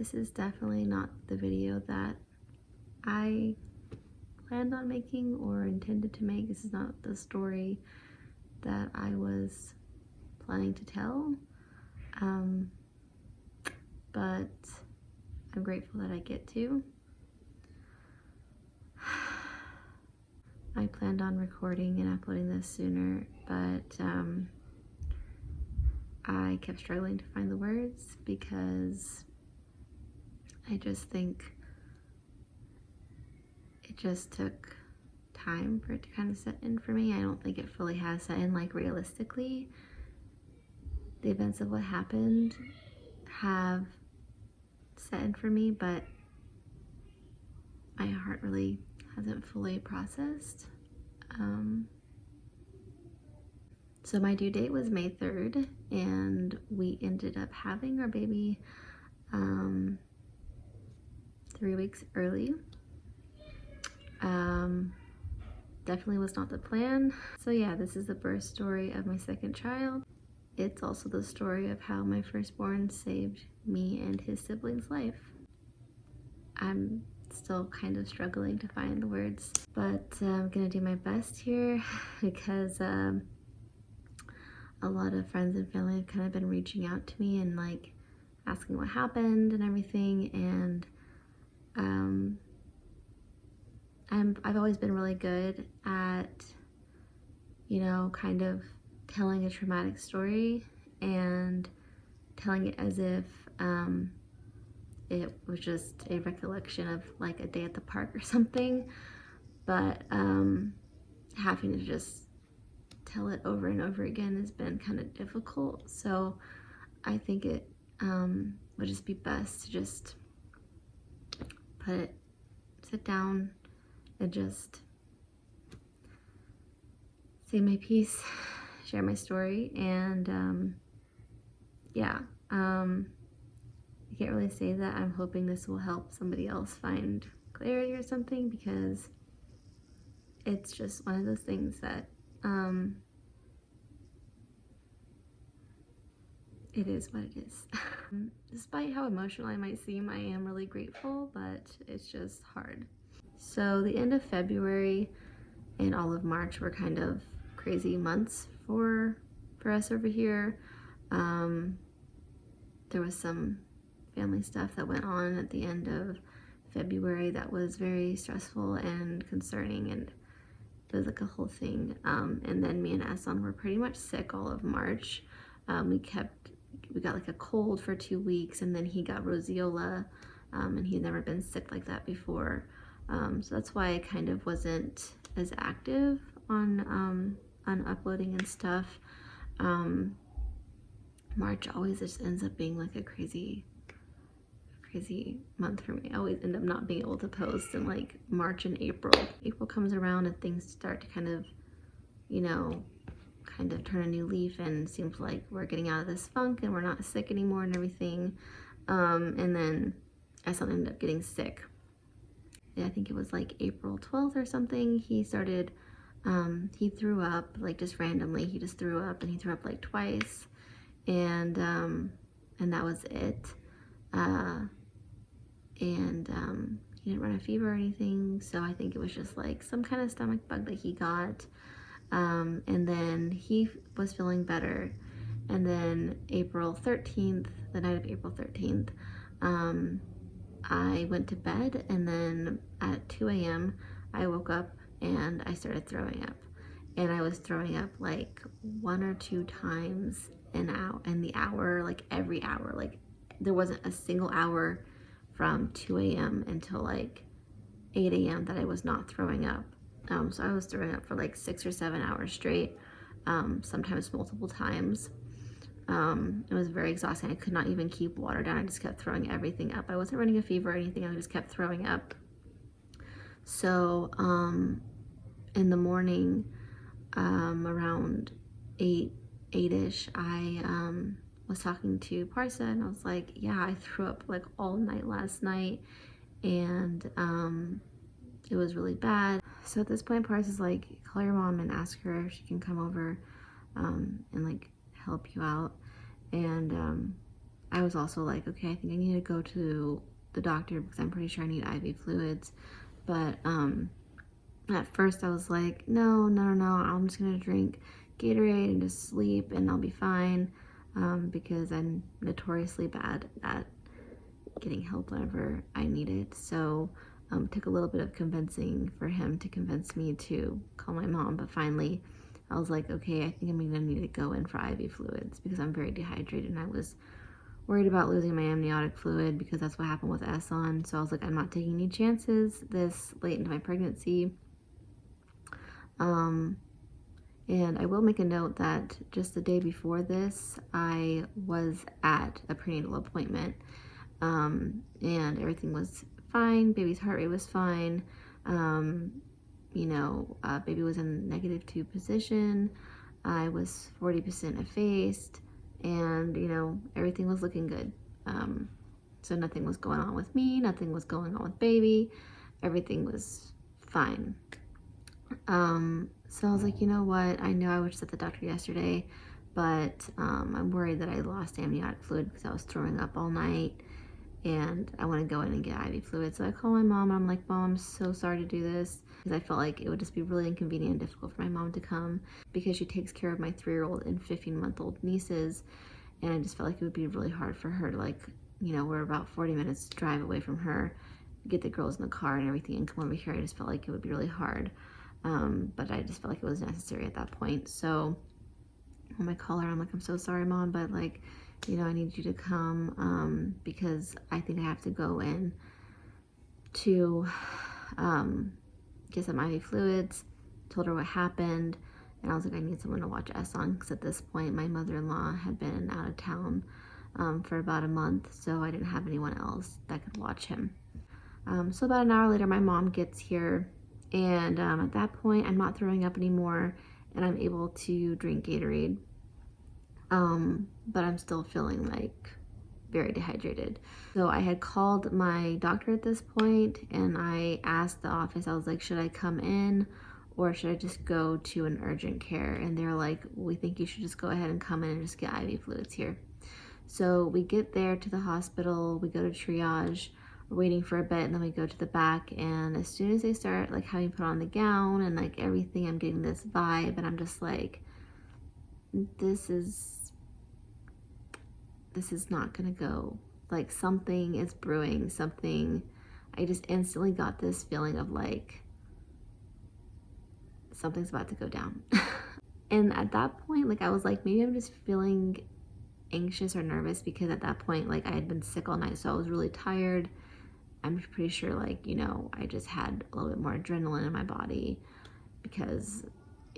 This is definitely not the video that I planned on making or intended to make. This is not the story that I was planning to tell. But I'm grateful that I get to. I planned on recording and uploading this sooner, but I kept struggling to find the words because I just think it just took time for it to kind of set in for me. I don't think it fully has set in, like, realistically. The events of what happened have set in for me, but my heart really hasn't fully processed. So my due date was May 3rd, and we ended up having our baby 3 weeks early. Definitely was not the plan. So yeah, this is the birth story of my second child. It's also the story of how my firstborn saved me and his siblings' life. I'm still kind of struggling to find the words, but I'm gonna do my best here because a lot of friends and family have kind of been reaching out to me and like asking what happened and everything, and I've always been really good at, you know, kind of telling a traumatic story and telling it as if it was just a recollection of like a day at the park or something, but having to just tell it over and over again has been kind of difficult. So I think it would just be best to just sit down and just say my piece, share my story, and yeah, I can't really say that I'm hoping this will help somebody else find clarity or something, because it's just one of those things that it is what it is. Despite how emotional I might seem, I am really grateful, but it's just hard. So the end of February and all of March were kind of crazy months for us over here. There was some family stuff that went on at the end of February that was very stressful and concerning, and it was like a whole thing. And then me and Asan were pretty much sick all of March. We got like a cold for 2 weeks, and then he got roseola, and he'd never been sick like that before. So that's why I kind of wasn't as active on uploading and stuff. March always just ends up being like a crazy month for me. I always end up not being able to post in like March and April. April comes around and things start to kind of, you know, kind of turn a new leaf, and seems like we're getting out of this funk and we're not sick anymore and everything. And then I suddenly ended up getting sick. I think it was like April 12th or something. He started, he threw up, like just randomly. He just threw up, and he threw up like twice. And that was it. He didn't run a fever or anything. So I think it was just like some kind of stomach bug that he got. And then he was feeling better. And then April 13th, the night of April 13th, I went to bed, and then at 2 a.m. I woke up and I started throwing up. And I was throwing up like 1 or 2 times in the hour, like every hour. Like there wasn't a single hour from 2 a.m. until like 8 a.m. that I was not throwing up. So I was throwing up for like 6 or 7 hours straight, sometimes multiple times. It was very exhausting. I could not even keep water down. I just kept throwing everything up. I wasn't running a fever or anything. I just kept throwing up. So in the morning, around 8-ish, I was talking to Parsa, and I was like, yeah, I threw up like all night last night, and it was really bad. So at this point, Parsa's like, call your mom and ask her if she can come over and like help you out. And I was also like, okay, I think I need to go to the doctor because I'm pretty sure I need IV fluids. But at first I was like, no, I'm just gonna drink Gatorade and just sleep and I'll be fine, because I'm notoriously bad at getting help whenever I need it. So it took a little bit of convincing for him to convince me to call my mom, but finally I was like, okay, I think I'm gonna need to go in for IV fluids because I'm very dehydrated and I was worried about losing my amniotic fluid because that's what happened with Esson. So I was like, I'm not taking any chances this late into my pregnancy. And I will make a note that just the day before this, I was at a prenatal appointment, and everything was fine. Baby's heart rate was fine. Baby was in -2 position. I was 40% effaced, and everything was looking good. So nothing was going on with me, nothing was going on with baby. Everything was fine. So I was like, you know what? I know I was just at the doctor yesterday, but I'm worried that I lost amniotic fluid because I was throwing up all night and I want to go in and get IV fluid. So I call my mom and I'm like, Mom, I'm so sorry to do this because I felt like it would just be really inconvenient and difficult for my mom to come because she takes care of my 3-year-old and 15-month-old nieces. And I just felt like it would be really hard for her to we're about 40 minutes drive away from her, get the girls in the car and everything and come over here. I just felt like it would be really hard. But I just felt like it was necessary at that point. So when I call her, I'm like, I'm so sorry, Mom, but I need you to come, because I think I have to go in to get some IV fluids. Told her what happened, and I was like, I need someone to watch Esson, because at this point my mother-in-law had been out of town for about a month, so I didn't have anyone else that could watch him. So about an hour later, my mom gets here, and at that point I'm not throwing up anymore and I'm able to drink Gatorade, but I'm still feeling like very dehydrated. So I had called my doctor at this point and I asked the office, I was like, should I come in or should I just go to an urgent care? And they're like, we think you should just go ahead and come in and just get IV fluids here. So we get there to the hospital, we go to triage, we're waiting for a bit, and then we go to the back, and as soon as they start having put on the gown and everything, I'm getting this vibe and I'm just like, this is not gonna go. Something is brewing, something. I just instantly got this feeling of something's about to go down. And at that point, I was like, maybe I'm just feeling anxious or nervous because at that point, I had been sick all night, so I was really tired. I'm pretty sure, I just had a little bit more adrenaline in my body because,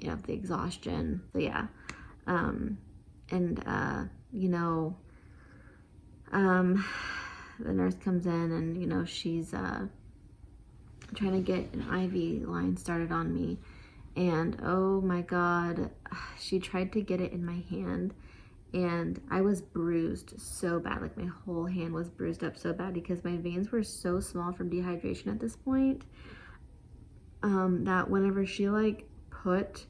of the exhaustion. So yeah. The nurse comes in and, she's trying to get an IV line started on me. And oh my God, she tried to get it in my hand. And I was bruised so bad, my whole hand was bruised up so bad because my veins were so small from dehydration at this point, that whenever she put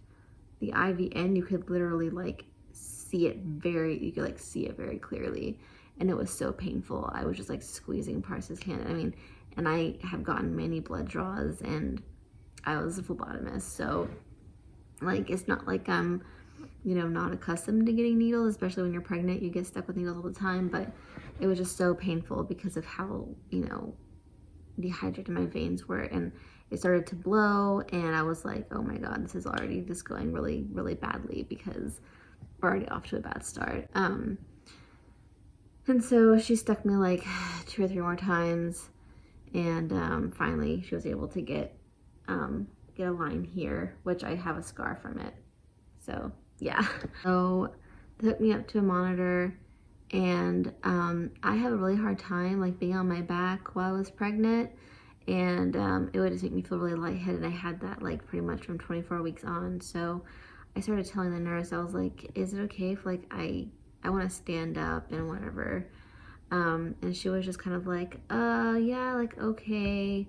the IV in, you could literally see it very clearly, and it was so painful. I was just squeezing Pars's hand. And I have gotten many blood draws, and I was a phlebotomist, so it's not like I'm not accustomed to getting needles, especially when you're pregnant. You get stuck with needles all the time, but it was just so painful because of how, dehydrated my veins were, and it started to blow, and I was like, oh my God, this is already just going really, really badly because we're already off to a bad start. And so she stuck me 2 or 3 more times, and finally she was able to get a line here, which I have a scar from it. So yeah. So they hooked me up to a monitor, and I have a really hard time being on my back while I was pregnant, and it would just make me feel really lightheaded. I had that pretty much from 24 weeks on. So I started telling the nurse, I was like, is it okay if I want to stand up and whatever? And she was just kind of yeah, okay,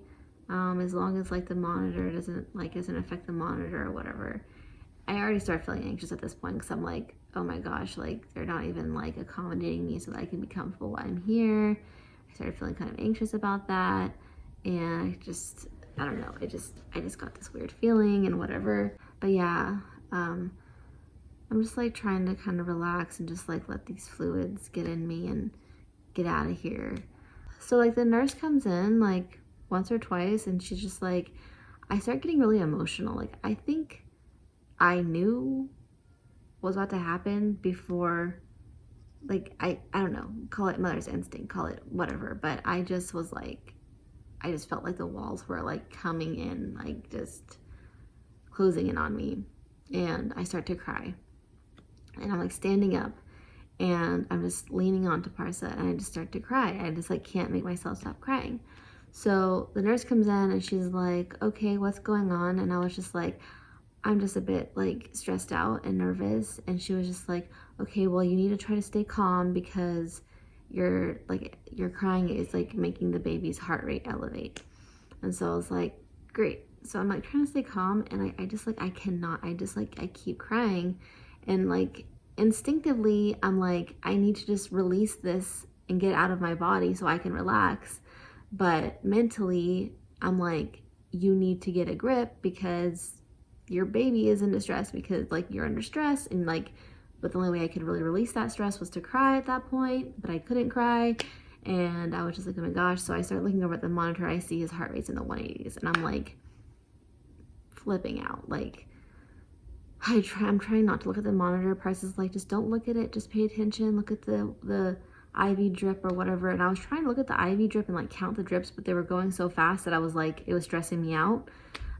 as long as the monitor doesn't affect the monitor or whatever. I already started feeling anxious at this point because I'm like, oh my gosh, like they're not even like accommodating me so that I can be comfortable while I'm here. I started feeling kind of anxious about that. And I don't know, I just got this weird feeling and whatever. But yeah, I'm just like trying to kind of relax and just like let these fluids get in me and get out of here. So like the nurse comes in like once or twice and she's just like, I start getting really emotional. Like I think I knew what was about to happen before, like I don't know, call it mother's instinct, call it whatever, but I just was like, I just felt like the walls were like coming in, like just closing in on me, and I start to cry. And I'm like standing up and I'm just leaning onto Parsa and I just start to cry. I just like can't make myself stop crying. So the nurse comes in and she's like, okay, what's going on? And I was just like, I'm just a bit like stressed out and nervous. And she was just like, okay, well, you need to try to stay calm because your crying is like making the baby's heart rate elevate. And so I was like, great. So I'm like trying to stay calm and I just like, I cannot, I just like, I keep crying. And like instinctively, I'm like, I need to just release this and get out of my body so I can relax. But mentally, I'm like, you need to get a grip because your baby is in distress because like you're under stress. And like, but the only way I could really release that stress was to cry at that point, but I couldn't cry. And I was just like, oh my gosh. So I started looking over at the monitor. I see his heart rate's in the 180s and I'm like flipping out. Like I'm trying not to look at the monitor. Price is like, just don't look at it. Just pay attention. Look at the IV drip or whatever. And I was trying to look at the IV drip and like count the drips, but they were going so fast that I was like, it was stressing me out.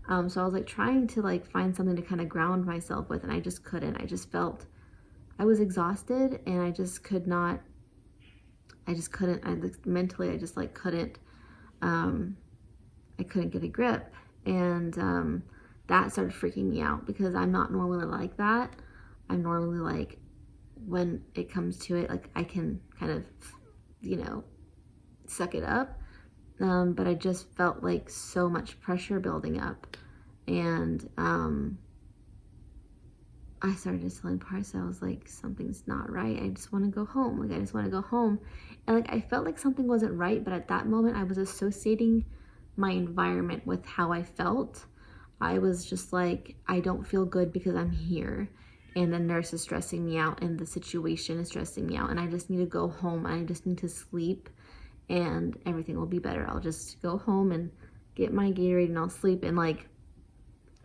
So I was like trying to like find something to kind of ground myself with, and I just couldn't. I just felt, I was exhausted and I just could not, mentally, I just like couldn't, I couldn't get a grip. And that started freaking me out because I'm not normally like that. I'm normally like, when it comes to it, like I can kind of, you know, suck it up. But I just felt like so much pressure building up. And I started just telling Parsa, I was like, something's not right. I just want to go home. Like, I just want to go home. And like, I felt like something wasn't right, but at that moment I was associating my environment with how I felt. I was just like, I don't feel good because I'm here. And the nurse is stressing me out and the situation is stressing me out. And I just need to go home. I just need to sleep and everything will be better. I'll just go home and get my Gatorade and I'll sleep. And like,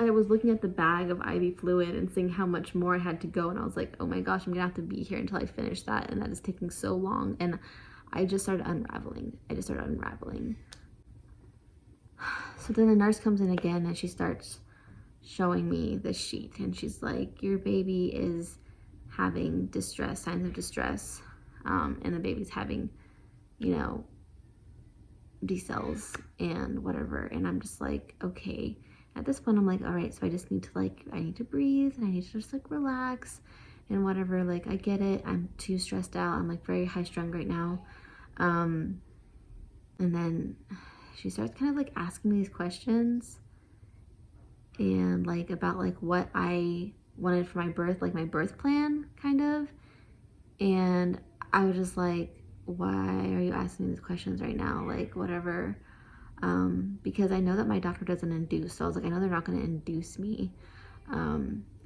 I was looking at the bag of IV fluid and seeing how much more I had to go. And I was like, oh my gosh, I'm gonna have to be here until I finish that. And that is taking so long. And I just started unraveling. So then the nurse comes in again and she starts showing me the sheet. And she's like, your baby is having distress, signs of distress. And the baby's having, you know, decels and whatever. And I'm just like, okay. At this point, I'm like, all right, so I just need to like, I need to breathe and I need to just like relax and whatever. Like, I get it. I'm too stressed out. I'm like very high strung right now. And then she starts kind of like asking me these questions and like about like what I wanted for my birth, like my birth plan kind of. And I was just like, why are you asking me these questions right now? Like, whatever. Because I know that my doctor doesn't induce. So I was like, I know they're not going to induce me.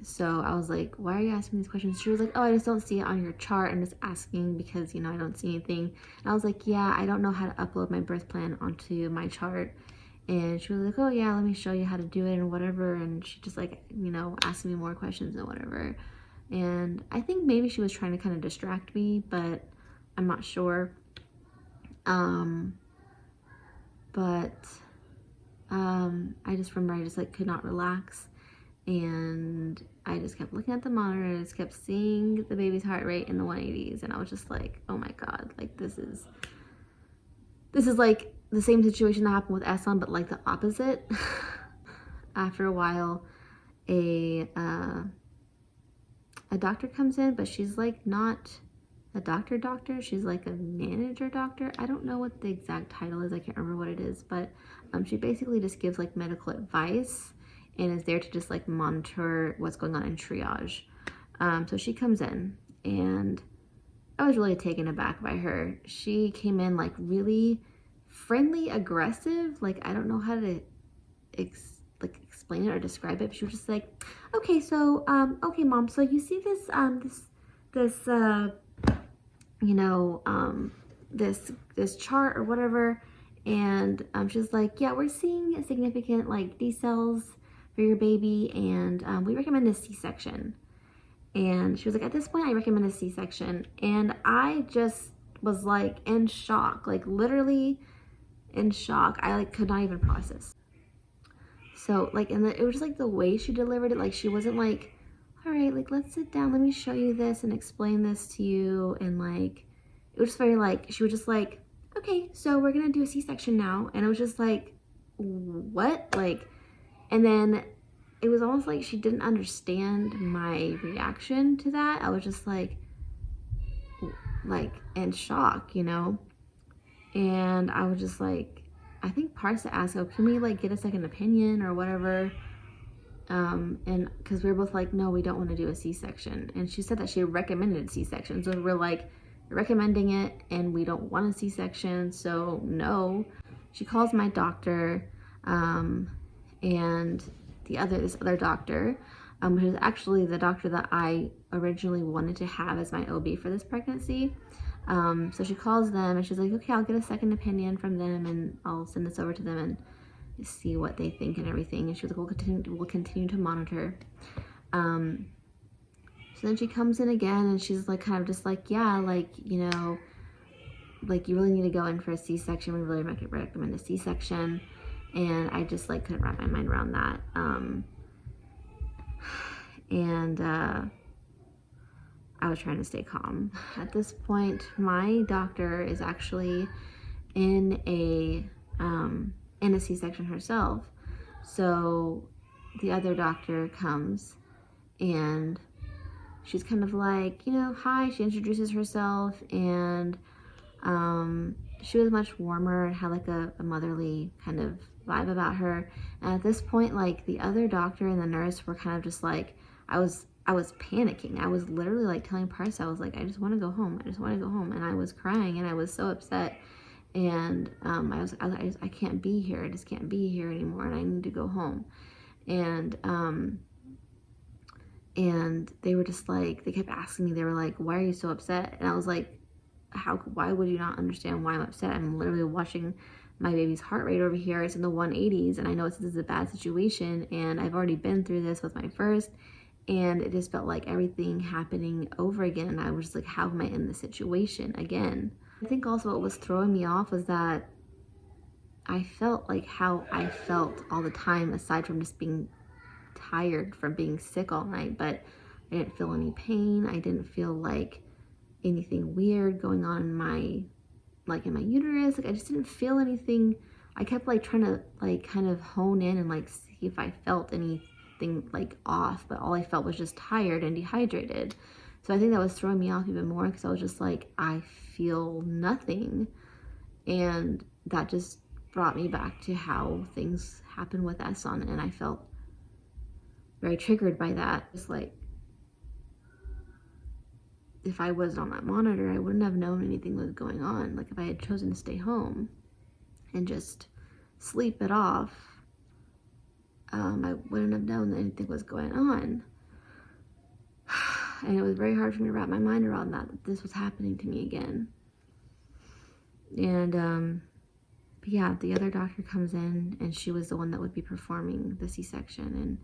So I was like, why are you asking me these questions? She was like, oh, I just don't see it on your chart. I'm just asking because, you know, I don't see anything. And I was like, yeah, I don't know how to upload my birth plan onto my chart. And she was like, oh yeah, let me show you how to do it and whatever. And she just like, you know, asked me more questions and whatever. And I think maybe she was trying to kind of distract me, but I'm not sure. I just remember I just like could not relax, and I just kept looking at the monitor and I just kept seeing the baby's heart rate in the 180s, and I was just like, oh my god, like this is like the same situation that happened with Esson, but like the opposite. After a while, a doctor comes in, but she's like not a doctor, she's like a manager doctor. I don't know what the exact title is. I can't remember what it is, but she basically just gives like medical advice and is there to just like monitor what's going on in triage. So she comes in, and I was really taken aback by her. She came in like really friendly, aggressive. Like, I don't know how to explain it or describe it. But she was just like, okay, so okay, mom. So you see this this you know this chart or whatever, and she's like, yeah, we're seeing significant like decels for your baby, and we recommend a C-section. And she was like, at this point, I recommend a C-section. And I just was like in shock, like literally in shock. I like could not even process. So like, and it was just like the way she delivered it. Like she wasn't like, all right, like let's sit down. Let me show you this and explain this to you. And like, it was very like, she was just like, okay, so we're gonna do a C-section now. And it was just like, what? Like, and then it was almost like she didn't understand my reaction to that. I was just like in shock, you know? And I was just like, I think Parsa asked, oh, can we like get a second opinion or whatever? And because we were both like, no, we don't want to do a C-section. And she said that she recommended C-section. So we're like, recommending it and we don't want a C-section, so no. She calls my doctor, and this other doctor, which is actually the doctor that I originally wanted to have as my OB for this pregnancy. So she calls them and she's like, okay, I'll get a second opinion from them and I'll send this over to them and see what they think and everything. And she was like, we'll continue to monitor. So then she comes in again and she's like, kind of just like, yeah, like, you know, like you really need to go in for a C-section. We really recommend a C-section. And I just like couldn't wrap my mind around that. I was trying to stay calm. At this point, my doctor is actually in a C-section herself. So the other doctor comes and she's kind of like, you know, hi, she introduces herself, and she was much warmer and had like a motherly kind of vibe about her. And at this point, like the other doctor and the nurse were kind of just like, I was panicking. I was literally like telling Parsa, I was like, I just want to go home. I just want to go home. And I was crying and I was so upset. And I can't be here. I just can't be here anymore. And I need to go home. And they were just like, they kept asking me, they were like, why are you so upset? And I was like, why would you not understand why I'm upset? I'm literally watching my baby's heart rate over here. It's in the 180s, and I know this is a bad situation, and I've already been through this with my first, and it just felt like everything happening over again. And I was just like, how am I in this situation again? I think also what was throwing me off was that I felt like how I felt all the time, aside from just being tired from being sick all night, but I didn't feel any pain. I didn't feel like anything weird going on in my uterus. Like I just didn't feel anything. I kept like trying to like kind of hone in and like see if I felt anything like off, but all I felt was just tired and dehydrated. So I think that was throwing me off even more, because I was just like, I feel nothing. And that just brought me back to how things happen with Esson, and I felt very triggered by that. Just like, if I wasn't on that monitor, I wouldn't have known anything was going on. Like if I had chosen to stay home and just sleep it off, I wouldn't have known that anything was going on. And it was very hard for me to wrap my mind around that this was happening to me again. And but yeah, the other doctor comes in, and she was the one that would be performing the C-section, and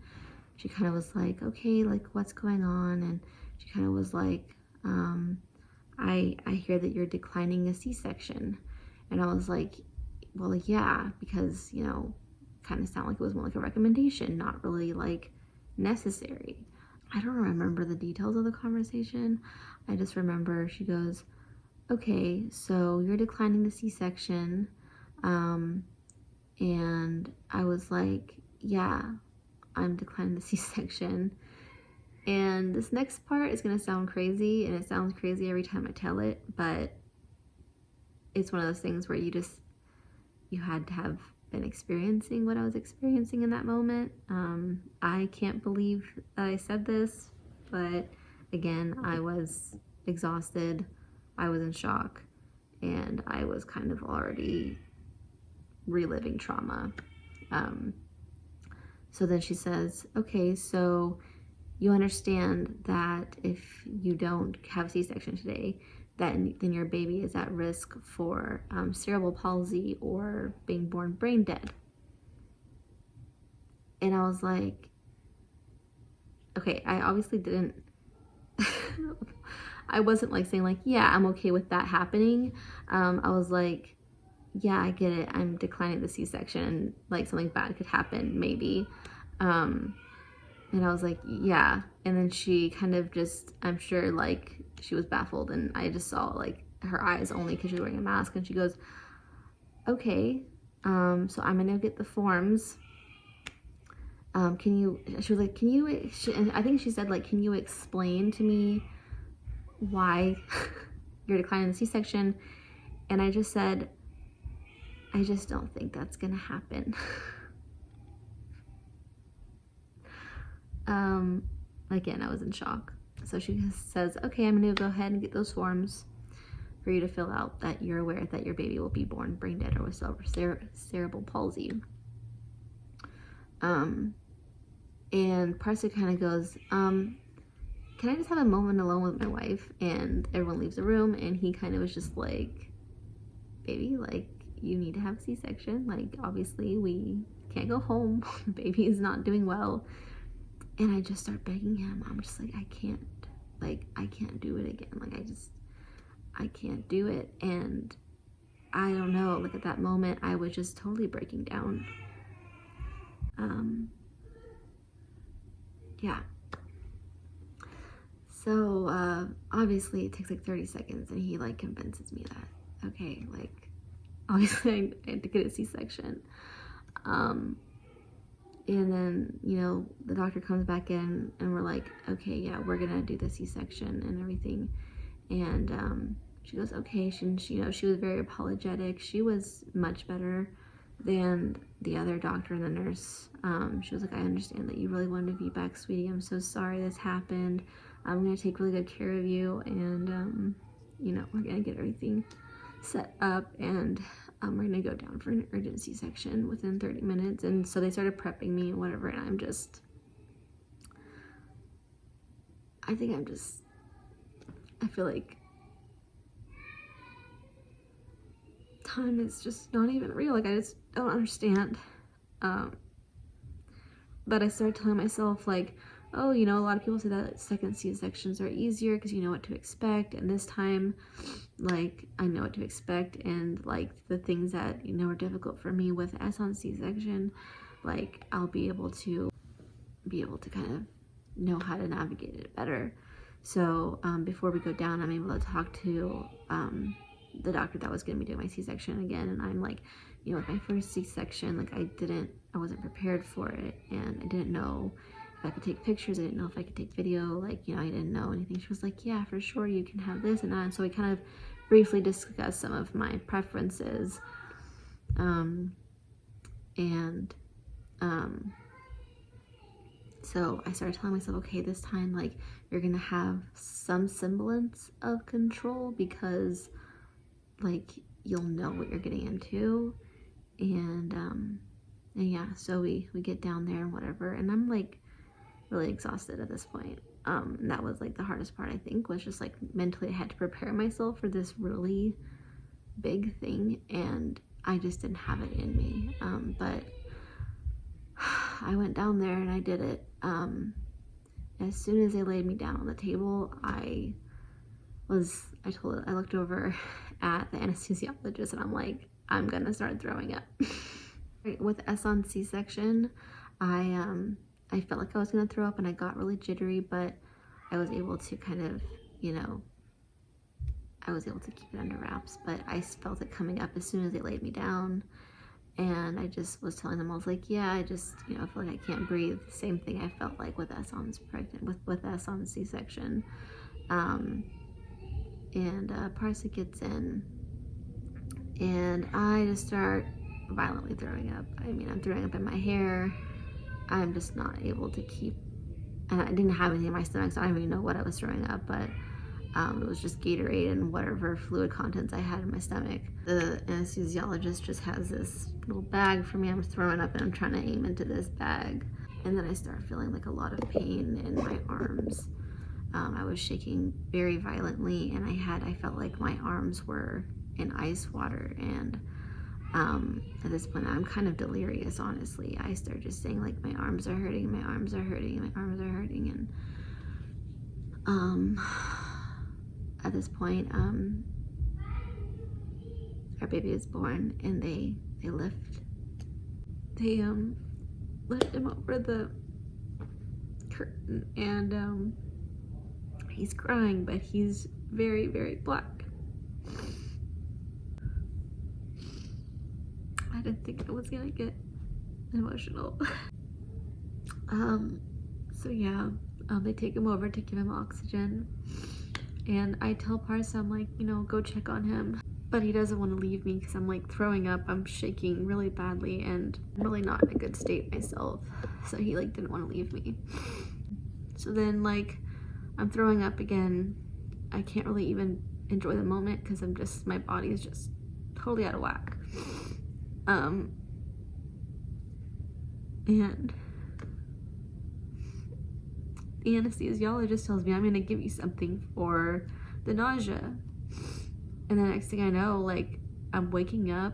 she kind of was like, okay, like what's going on? And she kind of was like, I hear that you're declining a C-section. And I was like, well, yeah, because, you know, kind of sound like it was more like a recommendation, not really like necessary. I don't remember the details of the conversation. I just remember she goes, okay, so you're declining the C-section. And I was like, yeah, I'm declining the C-section. And this next part is going to sound crazy, and it sounds crazy every time I tell it, but it's one of those things where you had to have been experiencing what I was experiencing in that moment. I can't believe that I said this, but again, I was exhausted, I was in shock, and I was kind of already reliving trauma. So then she says, okay, so you understand that if you don't have a C-section today, then your baby is at risk for cerebral palsy or being born brain dead. And I was like, okay, I obviously didn't, I wasn't like saying like, yeah, I'm okay with that happening. I was like, yeah, I get it. I'm declining the C-section. Like something bad could happen, maybe. And I was like, yeah. And then she kind of just, I'm sure like she was baffled, and I just saw like her eyes only because she was wearing a mask, and she goes, okay, so I'm gonna get the forms. She was like, can you, and I think she said like, can you explain to me why you're declining the C-section? And I just said, I just don't think that's gonna happen. Again, I was in shock. So she says, okay, I'm gonna go ahead and get those forms for you to fill out that you're aware that your baby will be born brain dead or with cerebral palsy. And Parsa kind of goes, can I just have a moment alone with my wife? And everyone leaves the room, and he kind of was just like, baby, like, you need to have a C-section. Like, obviously we can't go home. The baby is not doing well. And I just start begging him. I'm just like, I can't do it again. Like, I can't do it. And I don't know, like at that moment, I was just totally breaking down. Yeah. So, obviously it takes like 30 seconds, and he like convinces me that, okay, like, obviously I had to get a C-section. And then, you know, the doctor comes back in, and we're like, okay, yeah, we're gonna do the C-section and everything. And she goes, okay. She, you know, she was very apologetic. She was much better than the other doctor and the nurse. She was like, I understand that you really wanted to be back, sweetie. I'm so sorry this happened. I'm gonna take really good care of you, and you know, we're gonna get everything set up, and we're gonna go down for an urgent C-section within 30 minutes. And so they started prepping me and whatever, and I feel like time is just not even real. Like, I just don't understand. But I started telling myself like, oh, you know, a lot of people say that second C-sections are easier because you know what to expect, and this time, like, I know what to expect, and like the things that, you know, are difficult for me with Esson C-section, like I'll be able to kind of know how to navigate it better. So before we go down, I'm able to talk to the doctor that was going to be doing my C-section again, and I'm like, you know, with my first C-section, like I wasn't prepared for it, and I didn't know if I could take pictures. I didn't know if I could take video. Like, you know, I didn't know anything. She was like, yeah, for sure, you can have this and that. And so we kind of briefly discussed some of my preferences. So I started telling myself, okay, this time, like, you're gonna have some semblance of control because, like, you'll know what you're getting into. And yeah, so we get down there and whatever, and I'm like really exhausted at this point. And that was like the hardest part, I think, was just like mentally I had to prepare myself for this really big thing, and I just didn't have it in me. But I went down there and I did it. As soon as they laid me down on the table, I looked over at the anesthesiologist, and I'm like, I'm gonna start throwing up. With Esson C-section, I felt like I was gonna throw up, and I got really jittery, but I was able to kind of, you know, I was able to keep it under wraps, but I felt it coming up as soon as they laid me down. And I just was telling them, I was like, yeah, I just, you know, I feel like I can't breathe. Same thing I felt like with Esson's with Esson's C-section. And Parsa gets in, and I just start violently throwing up. I mean, I'm throwing up in my hair. I'm just not able to keep and I didn't have anything in my stomach, so I don't even know what I was throwing up, but it was just Gatorade and whatever fluid contents I had in my stomach. The anesthesiologist just has this little bag for me. I'm throwing up and I'm trying to aim into this bag. And then I start feeling like a lot of pain in my arms. I was shaking very violently, and I felt like my arms were in ice water. And at this point, I'm kind of delirious, honestly. I started just saying like, my arms are hurting, my arms are hurting, my arms are hurting. And at this point, our baby is born, and they lift him over the curtain, and he's crying, but he's very, very black. I didn't think I was gonna get emotional. So yeah, they take him over to give him oxygen, and I tell Parsa, I'm like, you know, go check on him. But he doesn't want to leave me because I'm like throwing up, I'm shaking really badly, and I'm really not in a good state myself. So he like didn't want to leave me. So then like I'm throwing up again. I can't really even enjoy the moment because my body is just totally out of whack. And the anesthesiologist tells me, I'm gonna give you something for the nausea. And the next thing I know, like, I'm waking up.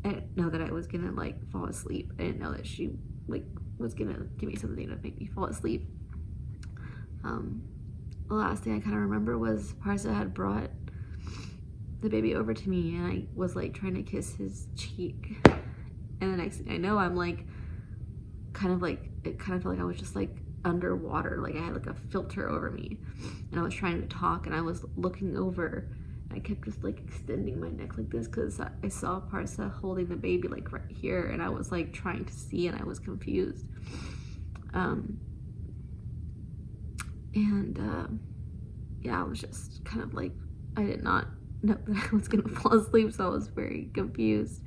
I didn't know that I was gonna like fall asleep. I didn't know that she like was gonna give me something to make me fall asleep. The last thing I kind of remember was Parsa had brought the baby over to me, and I was like trying to kiss his cheek. And the next thing I know, I'm like, it kind of felt like I was just like underwater. Like I had like a filter over me, and I was trying to talk, and I was looking over. I kept just like extending my neck like this because I saw Parsa holding the baby like right here, and I was like trying to see, and I was confused. Yeah, I was just kind of like, I did not know that I was gonna fall asleep, so I was very confused.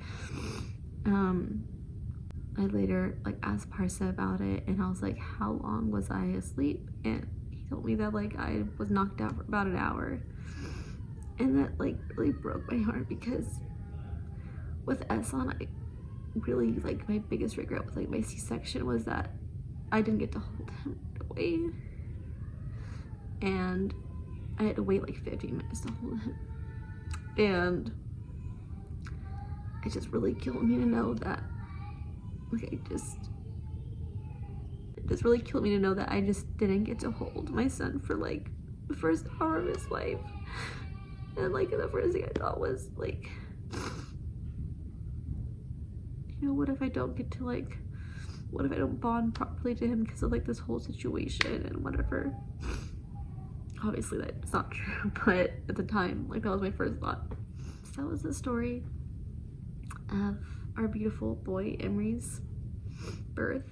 I later like asked Parsa about it, and I was like, how long was I asleep? And he told me that like I was knocked out for about an hour. And that like really broke my heart, because with Ehsan, I really like, my biggest regret with like my C-section was that I didn't get to hold him away, and I had to wait like 15 minutes to hold him. And it just really killed me to know that like it just really killed me to know that I just didn't get to hold my son for like the first hour of his life. And like the first thing I thought was like, you know, what if I don't get to like, what if I don't bond properly to him because of like this whole situation and whatever. Obviously that's not true, but at the time, like that was my first thought. So that was the story of our beautiful boy Emery's birth.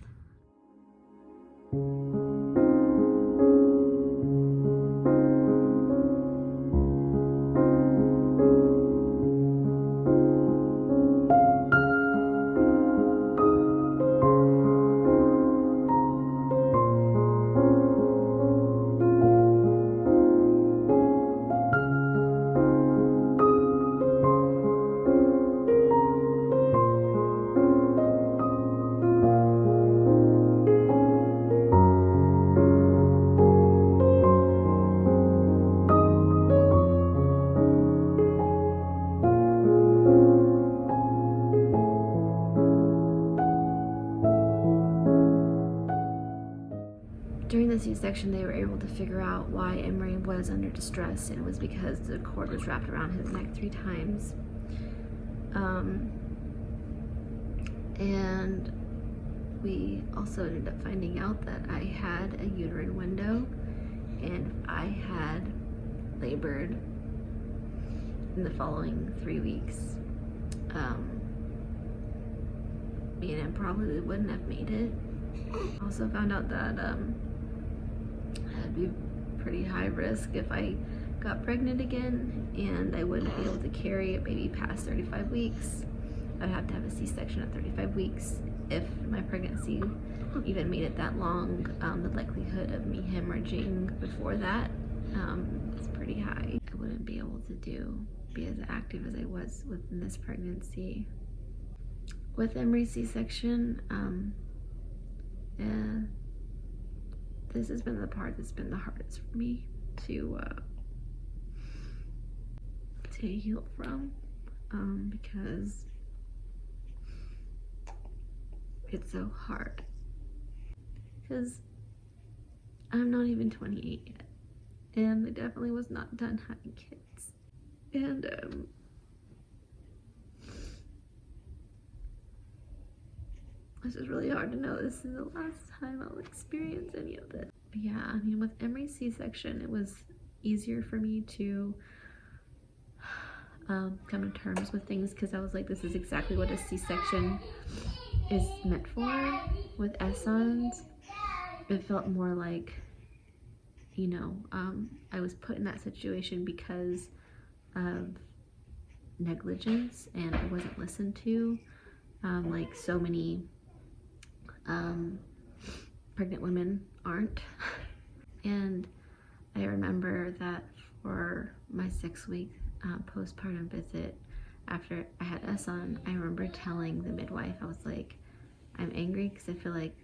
During the C-section, they were able to figure out why Emery was under distress, and it was because the cord was wrapped around his neck 3 times. And we also ended up finding out that I had a uterine window, and I had labored in the following 3 weeks. Me and him probably wouldn't have made it. Also found out that I'd be pretty high risk if I got pregnant again, and I wouldn't be able to carry a baby past 35 weeks. I'd have to have a C-section at 35 weeks if my pregnancy even made it that long. The likelihood of me hemorrhaging before that is pretty high. I wouldn't be able to be as active as I was within this pregnancy. With Emory C-section, this has been the part that's been the hardest for me to heal from, because it's so hard. Because I'm not even 28 yet, and I definitely was not done having kids, and this is really hard to know. This is the last time I'll experience any of this. But yeah, I mean, with Emory C-section, it was easier for me to come to terms with things, because I was like, this is exactly what a C-section is meant for. With Esson's, it felt more like, you know, I was put in that situation because of negligence, and I wasn't listened to, like so many pregnant women aren't. And I remember that for my 6-week postpartum visit after I had Esson, I remember telling the midwife, I was like, I'm angry because I feel like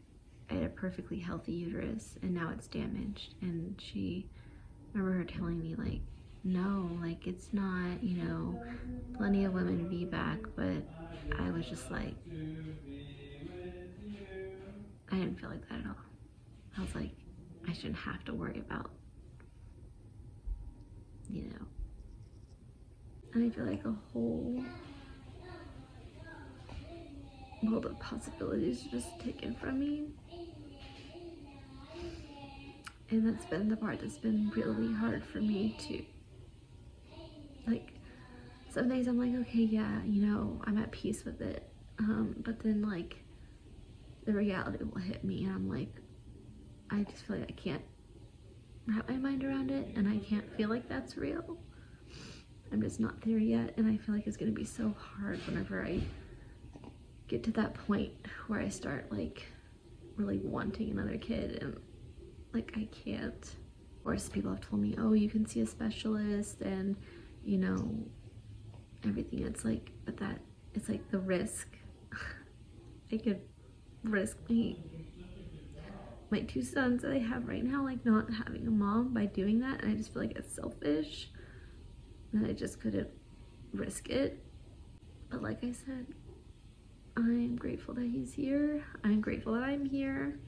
I had a perfectly healthy uterus and now it's damaged. And I remember her telling me, like, no, like, it's not, you know, plenty of women VBAC, but I was just like, I didn't feel like that at all. I was like, I shouldn't have to worry about, you know. And I feel like a whole world of possibilities just taken from me. And that's been the part that's been really hard for me to, like, some days I'm like, okay, yeah, you know, I'm at peace with it. But then, like, the reality will hit me and I'm like, I just feel like I can't wrap my mind around it, and I can't feel like that's real. I'm just not there yet, and I feel like it's gonna be so hard whenever I get to that point where I start, like, really wanting another kid, and, like, I can't. Or just people have told me, oh, you can see a specialist and, you know, everything. It's like, but that, it's like the risk. I could risk my 2 sons that I have right now, like, not having a mom by doing that, and I just feel like it's selfish, and I just couldn't risk it. But like I said, I'm grateful that he's here. I'm grateful that I'm here.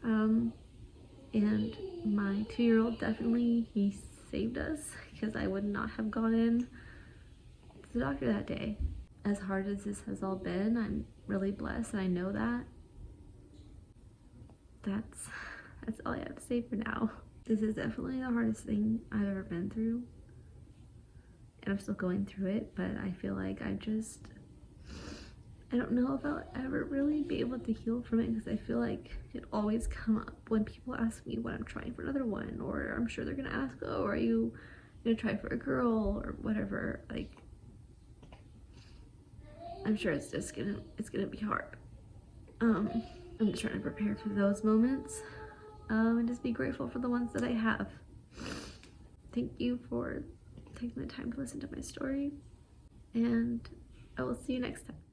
And my 2-year-old, definitely, he saved us, because I would not have gone in to the doctor that day. As hard as this has all been, I'm really blessed, and I know that. That's all I have to say for now. This is definitely the hardest thing I've ever been through, and I'm still going through it, but I feel like I don't know if I'll ever really be able to heal from it, because I feel like it always come up when people ask me when I'm trying for another one, or I'm sure they're gonna ask, oh, are you gonna try for a girl or whatever. Like, I'm sure it's gonna be hard. I'm just trying to prepare for those moments, and just be grateful for the ones that I have. Thank you for taking the time to listen to my story, and I will see you next time.